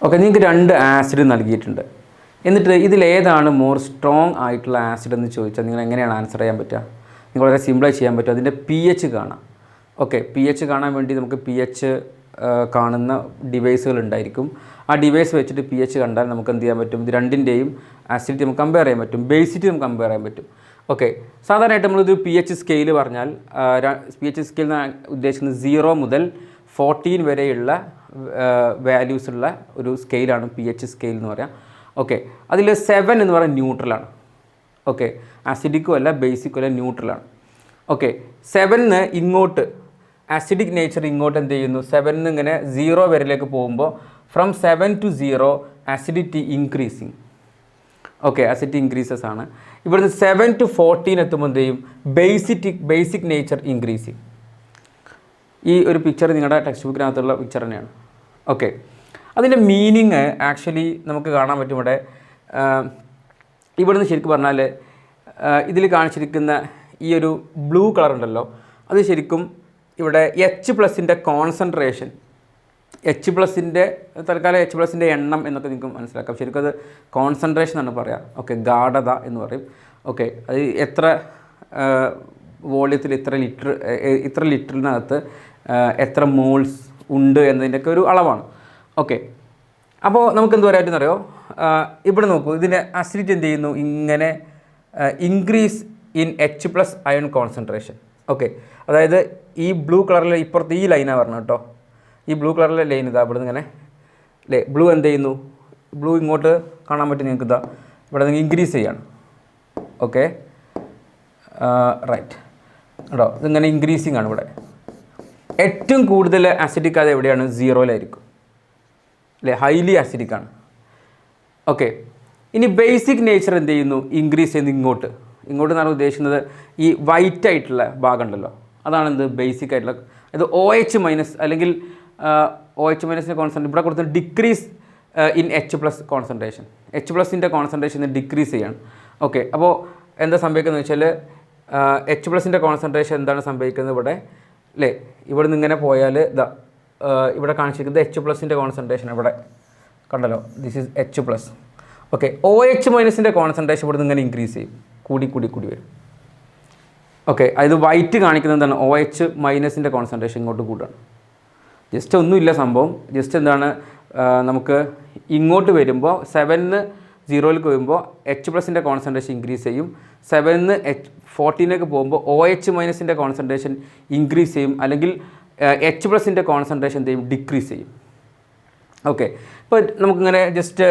Okay, നിങ്ങൾക്ക് 2 acid നൽകിയിട്ടുണ്ട്. എന്നിട്ട് ഇതിലേതാണ് മോർ സ്ട്രോങ് ആയിട്ടുള്ള ആസിഡ് എന്ന് ചോദിച്ചാൽ നിങ്ങൾ എങ്ങനെയാണ് ആൻസർ ചെയ്യാൻ പറ്റുക? നിങ്ങൾ വളരെ സിമ്പിളായി ചെയ്യാൻ പറ്റും. അതിൻ്റെ pH കാണാം. ഓക്കെ, pH കാണാൻ വേണ്ടി നമുക്ക് pH കാണുന്ന ഡിവൈസുകൾ ഉണ്ടായിരിക്കും. ആ ഡിവൈസ് വെച്ചിട്ട് pH കണ്ടാൽ നമുക്ക് എന്ത് ചെയ്യാൻ പറ്റും? ഇത് രണ്ടിൻ്റെയും ആസിഡിറ്റി നമുക്ക് കമ്പയർ ചെയ്യാൻ പറ്റും, ബേസിറ്റി നമുക്ക് കമ്പയർ ചെയ്യാൻ പറ്റും. ഓക്കെ, സാധാരണയായിട്ട് നമ്മളൊരു pH സ്കെയിൽ പറഞ്ഞാൽ pH സ്കെയിൽ എന്ന് ഉദ്ദേശിക്കുന്നത് 0 മുതൽ 14 വരെയുള്ള വാല്യൂസ് ഉള്ള ഒരു സ്കെയിലാണ് pH സ്കെയിൽ എന്ന് പറയാം. ഓക്കെ, അതിൽ 7 എന്ന് പറയുന്നത് ന്യൂട്രലാണ്. ഓക്കെ, ആസിഡിക്കും അല്ല ബേസിക്കും അല്ല, ന്യൂട്രലാണ്. ഓക്കെ, 7 ഇങ്ങോട്ട് ആസിഡിക് നേച്ചർ ഇങ്ങോട്ട് എന്ത് ചെയ്യുന്നു? 7 ഇങ്ങനെ 0 വരെയിലേക്ക് പോകുമ്പോൾ from 7 to 0 acidity increasing. Okay, acidity increases ആണ്. ഇവിടുന്ന് 7 to 14 എത്തുമ്പോൾ എന്ത് ചെയ്യും? Basic nature increasing. ഈ ഒരു പിക്ചർ നിങ്ങളുടെ ടെക്സ്റ്റ് ബുക്കിനകത്തുള്ള പിക്ചർ തന്നെയാണ്. ഓക്കെ, അതിൻ്റെ മീനിങ് ആക്ച്വലി നമുക്ക് കാണാൻ പറ്റും. ഇവിടുന്ന് ശരിക്കും പറഞ്ഞാൽ ഇതിൽ കാണിച്ചിരിക്കുന്ന ഈ ഒരു ബ്ലൂ കളർ ഉണ്ടല്ലോ, അത് ശരിക്കും ഇവിടെ H+ൻ്റെ കോൺസെൻട്രേഷൻ, H+ൻ്റെ തൽക്കാലം H+ൻ്റെ എണ്ണം എന്നൊക്കെ നിങ്ങൾക്ക് മനസ്സിലാക്കാം. ശരിക്കും അത് കോൺസെൻട്രേഷൻ ആണ് പറയാം. ഓക്കെ, ഗാഢത എന്ന് പറയും. ഓക്കെ, അത് എത്ര വോള്യത്തിൽ ഇത്ര ലിറ്ററിനകത്ത് എത്ര മോൾസ് ഉണ്ട് എന്നതിൻ്റെയൊക്കെ ഒരു അളവാണ്. ഓക്കെ, അപ്പോൾ നമുക്ക് എന്ത് പറയാമെന്നറിയോ? ഇവിടെ നോക്കൂ, ഇതിൻ്റെ അസിഡിറ്റി എന്ത് ചെയ്യുന്നു? ഇങ്ങനെ increase in H+ iron concentration. Okay, അതായത് ഈ ബ്ലൂ കളറിൽ ഇപ്പുറത്ത് ഈ ലൈനാണ് പറഞ്ഞത് കേട്ടോ. ഈ ബ്ലൂ കളറിലെ ലൈൻ ഇതാ, ഇവിടെ നിന്ന് ഇങ്ങനെ അല്ലേ, ബ്ലൂ എന്ത് ചെയ്യുന്നു? ബ്ലൂ ഇങ്ങോട്ട് കാണാൻ പറ്റും നിങ്ങൾക്ക്. ഇതാ ഇവിടെ നിന്ന് ഇൻക്രീസ് ചെയ്യാണ്. ഓക്കെ, റൈറ്റ് കേട്ടോ, ഇതിങ്ങനെ ഇൻക്രീസിങ് ആണ്. ഇവിടെ ഏറ്റവും കൂടുതൽ ആസിഡിക് അത് എവിടെയാണ്? 0-ലായിരിക്കും അല്ലേ, ഹൈലി ആസിഡിക് ആണ്. ഓക്കെ, ഇനി ബേസിക് നേച്ചർ എന്ത് ചെയ്യുന്നു? ഇൻക്രീസ് ചെയ്യുന്നു ഇങ്ങോട്ട്. എന്നാണ് ഉദ്ദേശിക്കുന്നത് ഈ വൈറ്റ് ആയിട്ടുള്ള ഭാഗം ഉണ്ടല്ലോ, അതാണ് എന്ത്? ബേസിക് ആയിട്ടുള്ള. ഇത് OH- അല്ലെങ്കിൽ OH- കോൺസെൻട്രേഷൻ ഇവിടെ കൊടുത്ത ഡിക്രീസ് ഇൻ H+ കോൺസെൻട്രേഷൻ. H+ൻ്റെ കോൺസെൻട്രേഷൻ ഡിക്രീസ് ചെയ്യാണ്. ഓക്കെ, അപ്പോൾ എന്താ സംഭവിക്കുന്നത് വെച്ചാൽ H+ൻ്റെ കോൺസെൻട്രേഷൻ എന്താണ് സംഭവിക്കുന്നത് ഇവിടെ അല്ലേ? ഇവിടെ നിന്ന് ഇങ്ങനെ പോയാൽ ഇതാ ഇവിടെ കാണിച്ചിരിക്കുന്നത് H+ൻ്റെ കോൺസെൻട്രേഷൻ ഇവിടെ കണ്ടല്ലോ, this is H+. Okay, OH- concentration ഇവിടെ നിന്ന് ഇങ്ങനെ ഇൻക്രീസ് ചെയ്യും, കൂടി വരും. ഓക്കെ, അത് വൈറ്റ് കാണിക്കുന്നത് എന്താണ്? OH- കോൺസെൻട്രേഷൻ ഇങ്ങോട്ട് കൂടുകയാണ്. ജസ്റ്റ് ഒന്നുമില്ല സംഭവം. ജസ്റ്റ് എന്താണ്, നമുക്ക് ഇങ്ങോട്ട് വരുമ്പോൾ 7 0-ലേക്ക് വരുമ്പോൾ H+ൻ്റെ കോൺസെൻട്രേഷൻ ഇൻക്രീസ് ചെയ്യും. 7 14-ലേക്ക് പോകുമ്പോൾ OH- കോൺസെൻട്രേഷൻ ഇൻക്രീസ് ചെയ്യും, അല്ലെങ്കിൽ H+ൻ്റെ കോൺസെൻട്രേഷൻ എന്ത് ചെയ്യും? ഡിക്രീസ് ചെയ്യും. ഓക്കെ, ഇപ്പോൾ നമുക്കിങ്ങനെ ജസ്റ്റ്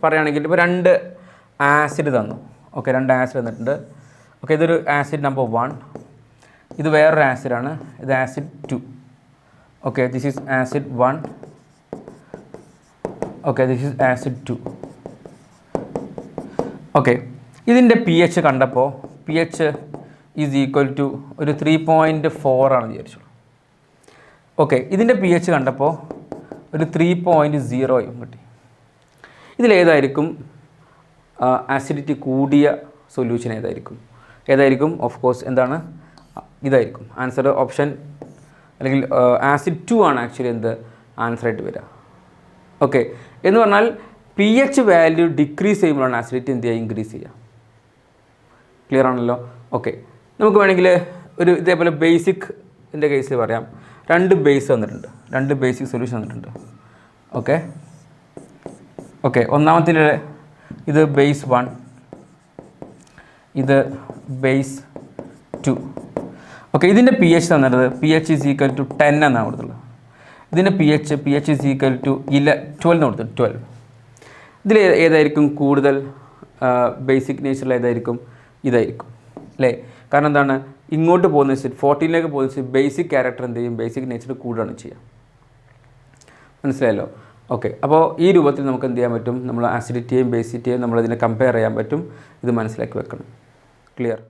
പറയുകയാണെങ്കിൽ ഇപ്പോൾ 2 ആസിഡ് തന്നു. ഓക്കെ, 2 ആസിഡ് തന്നിട്ടുണ്ട്. ഓക്കെ, ഇതൊരു ആസിഡ് നമ്പർ 1, ഇത് വേറൊരു ആസിഡാണ്, ഇത് acid 2. Okay, this is acid 1. Okay, this is acid 2. Okay, ഇതിൻ്റെ pH കണ്ടപ്പോൾ pH ഈസ് ഈക്വൽ ടു ഒരു 3.4 ആണെന്ന് വിചാരിച്ചോളൂ. ഓക്കെ, ഇതിൻ്റെ pH കണ്ടപ്പോൾ ഒരു 3.0 കിട്ടി. ഇതിലേതായിരിക്കും ആസിഡിറ്റി കൂടിയ സൊല്യൂഷൻ? ഏതായിരിക്കും? ഓഫ് കോഴ്സ് എന്താണ്? ഇതായിരിക്കും ആൻസർ. ഓപ്ഷൻ അല്ലെങ്കിൽ ആസിഡ് 2 ആണ് ആക്ച്വലി എന്ത് ആൻസറായിട്ട് വരിക. ഓക്കെ, എന്ന് പറഞ്ഞാൽ pH വാല്യൂ ഡിക്രീസ് ചെയ്യുമ്പോഴാണ് ആസിഡിറ്റി എന്ത് ചെയ്യുക? ഇൻക്രീസ് ചെയ്യുക. ക്ലിയർ ആണല്ലോ? ഓക്കെ, നമുക്ക് വേണമെങ്കിൽ ഒരു ഇതേപോലെ ബേസിക്കിൻ്റെ കേസിൽ പറയാം. 2 ബേസ് തന്നിട്ടുണ്ട്, 2 ബേസിക് സൊല്യൂഷൻ തന്നിട്ടുണ്ട്. ഓക്കെ, ഒന്നാമത്തെ ഇത് ബേസ് 1, ഇത് ബേസ് 2. ഓക്കെ, ഇതിൻ്റെ pH തന്നിട്ട് pH ഈസ് ഈക്വൽ ടു 10 എന്നാണ് കൊടുത്തുള്ളത്. ഇതിൻ്റെ pH ഈസ് ഈക്വൽ ടു 12 എന്ന് കൊടുത്തു. 12. ഇതിൽ ഏതായിരിക്കും കൂടുതൽ ബേസിക് നേച്ചറിൽ? ഏതായിരിക്കും? ഇതായിരിക്കും അല്ലേ? കാരണം എന്താണ്? ഇങ്ങോട്ട് പോകുന്ന 14-ലേക്ക് പോകുന്ന ബേസിക് ക്യാരക്ടർ എന്ത് ചെയ്യും? ബേസിക് നേച്ചർ കൂടുകയാണ് ചെയ്യുക. മനസ്സിലായല്ലോ? ഓക്കെ, അപ്പോൾ ഈ രൂപത്തിൽ നമുക്ക് എന്ത് ചെയ്യാൻ പറ്റും? നമ്മൾ ആസിഡിറ്റിയെയും ബേസിറ്റിയെയും നമ്മളതിനെ കമ്പയർ ചെയ്യാൻ പറ്റും. ഇത് മനസ്സിലാക്കി വെക്കണം. ക്ലിയർ?